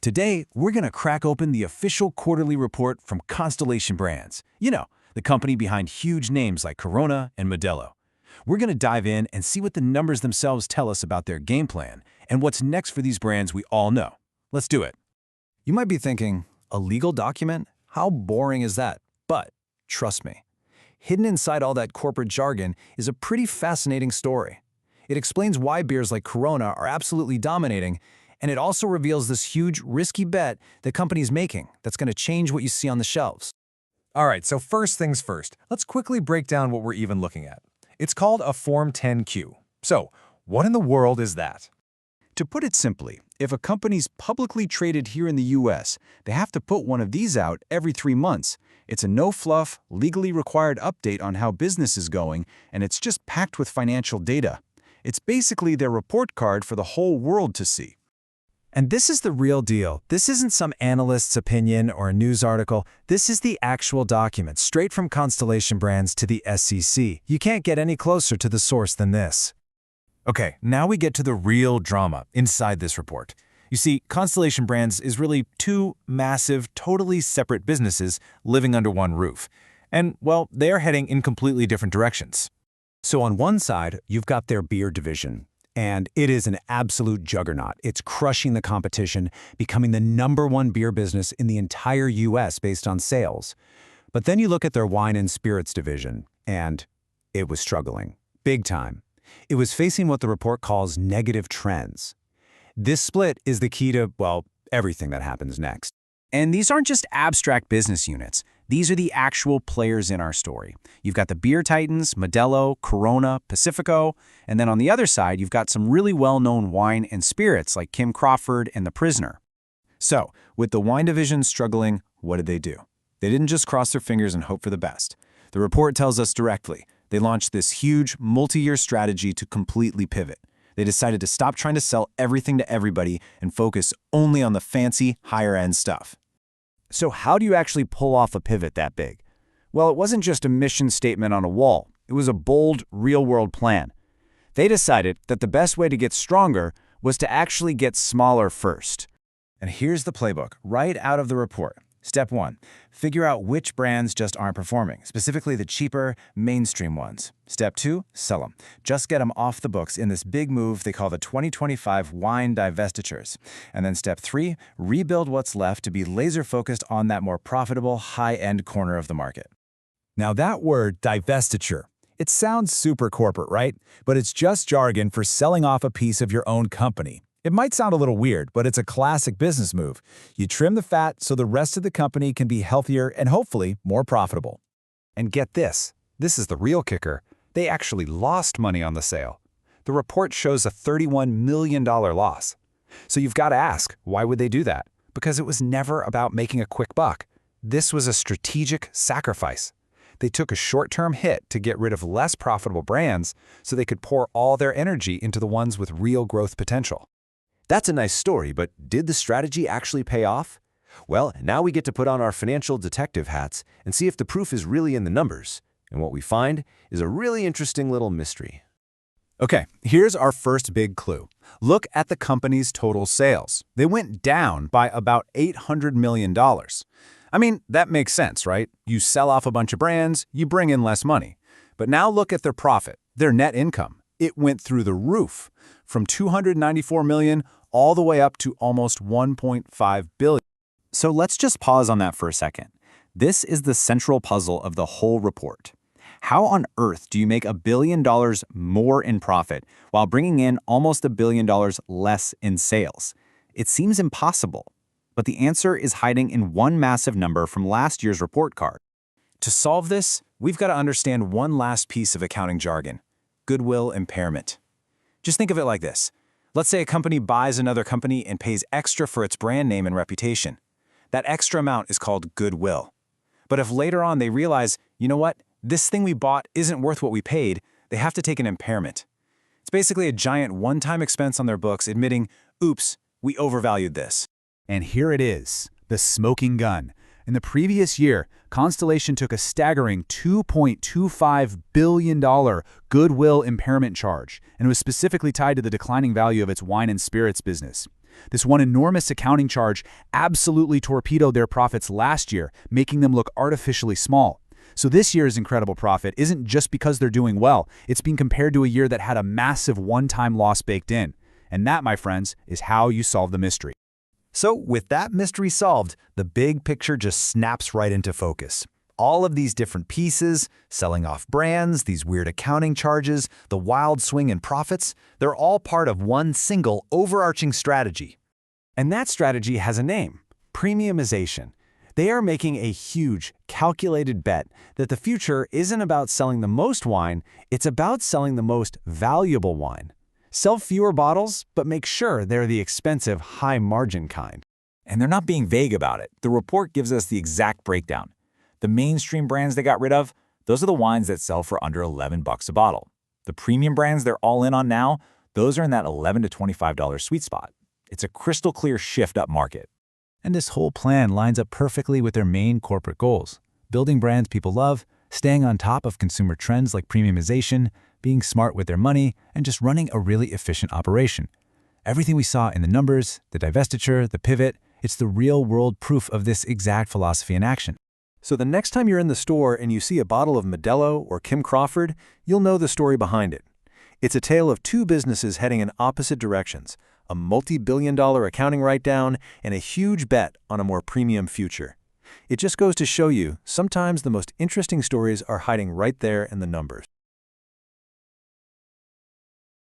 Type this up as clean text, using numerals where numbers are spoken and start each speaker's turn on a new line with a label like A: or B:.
A: Today, we're going to crack open the official quarterly report from Constellation Brands. You know, the company behind huge names like Corona and Modelo. We're going to dive in and see what the numbers themselves tell us about their game plan and what's next for these brands we all know. Let's do it.
B: You might be thinking, a legal document? How boring is that? But trust me, hidden inside all that corporate jargon is a pretty fascinating story. It explains why beers like Corona are absolutely dominating, and it also reveals this huge, risky bet the company's making that's going to change what you see on the shelves.
C: All right, so first things first, let's quickly break down what we're even looking at. It's called a Form 10-Q. So, what in the world is that?
D: To put it simply, if a company's publicly traded here in the US, they have to put one of these out every 3 months. It's a no-fluff, legally required update on how business is going, and it's just packed with financial data. It's basically their report card for the whole world to see.
E: And this is the real deal. This isn't some analyst's opinion or a news article. This is the actual document, straight from Constellation Brands to the SEC. You can't get any closer to the source than this.
A: Okay, now we get to the real drama inside this report. You see, Constellation Brands is really two massive, totally separate businesses living under one roof. And, well, they are heading in completely different directions.
F: So on one side, you've got their beer division. And it is an absolute juggernaut. It's crushing the competition, becoming the #1 beer business in the entire US based on sales. But then you look at their wine and spirits division, and it was struggling, big time. It was facing what the report calls negative trends. This split is the key to, well, everything that happens next.
D: And these aren't just abstract business units. These are the actual players in our story. You've got the beer titans, Modelo, Corona, Pacifico, and then on the other side, you've got some really well-known wine and spirits like Kim Crawford and The Prisoner.
A: So, with the wine division struggling, what did they do? They didn't just cross their fingers and hope for the best. The report tells us directly, they launched this huge, multi-year strategy to completely pivot. They decided to stop trying to sell everything to everybody and focus only on the fancy, higher-end stuff.
D: So how do you actually pull off a pivot that big? Well, it wasn't just a mission statement on a wall. It was a bold, real-world plan. They decided that the best way to get stronger was to actually get smaller first.
A: And here's the playbook, right out of the report. Step 1, figure out which brands just aren't performing, specifically the cheaper, mainstream ones. Step 2, sell them. Just get them off the books in this big move they call the 2025 wine divestitures. And then step 3, rebuild what's left to be laser-focused on that more profitable, high-end corner of the market.
B: Now that word, divestiture, it sounds super corporate, right? But it's just jargon for selling off a piece of your own company. It might sound a little weird, but it's a classic business move. You trim the fat so the rest of the company can be healthier and hopefully more profitable.
F: And get this is the real kicker. They actually lost money on the sale. The report shows a $31 million loss. So you've got to ask, why would they do that? Because it was never about making a quick buck. This was a strategic sacrifice. They took a short-term hit to get rid of less profitable brands so they could pour all their energy into the ones with real growth potential.
G: That's a nice story, but did the strategy actually pay off? Well, now we get to put on our financial detective hats and see if the proof is really in the numbers. And what we find is a really interesting little mystery.
D: Okay, here's our first big clue. Look at the company's total sales. They went down by about $800 million. I mean, that makes sense, right? You sell off a bunch of brands, you bring in less money. But now look at their profit, their net income. It went through the roof, from $294 million all the way up to almost $1.5 billion. So let's just pause on that for a second. This is the central puzzle of the whole report. How on earth do you make $1 billion more in profit while bringing in almost $1 billion less in sales? It seems impossible. But the answer is hiding in one massive number from last year's report card.
A: To solve this, we've got to understand one last piece of accounting jargon: goodwill impairment. Just think of it like this. Let's say a company buys another company and pays extra for its brand name and reputation. That extra amount is called goodwill. But if later on they realize, you know what, this thing we bought isn't worth what we paid, they have to take an impairment. It's basically a giant one-time expense on their books admitting, oops, we overvalued this.
D: And here it is, the smoking gun. In the previous year, Constellation took a staggering $2.25 billion goodwill impairment charge, and it was specifically tied to the declining value of its wine and spirits business. This one enormous accounting charge absolutely torpedoed their profits last year, making them look artificially small. So this year's incredible profit isn't just because they're doing well, it's being compared to a year that had a massive one-time loss baked in. And that, my friends, is how you solve the mystery.
B: So with that mystery solved, the big picture just snaps right into focus. All of these different pieces, selling off brands, these weird accounting charges, the wild swing in profits, they're all part of one single overarching strategy.
E: And that strategy has a name: premiumization. They are making a huge, calculated bet that the future isn't about selling the most wine, it's about selling the most valuable wine. Sell fewer bottles, but make sure they're the expensive, high-margin kind.
A: And they're not being vague about it. The report gives us the exact breakdown. The mainstream brands they got rid of, those are the wines that sell for under $11 a bottle. The premium brands they're all in on now, those are in that $11 to $25 sweet spot. It's a crystal clear shift up market.
E: And this whole plan lines up perfectly with their main corporate goals: building brands people love, staying on top of consumer trends like premiumization, being smart with their money, and just running a really efficient operation. Everything we saw in the numbers, the divestiture, the pivot, it's the real-world proof of this exact philosophy in action.
B: So the next time you're in the store and you see a bottle of Modelo or Kim Crawford, you'll know the story behind it. It's a tale of two businesses heading in opposite directions: a multi-billion-dollar accounting write-down and a huge bet on a more premium future. It just goes to show you, sometimes the most interesting stories are hiding right there in the numbers.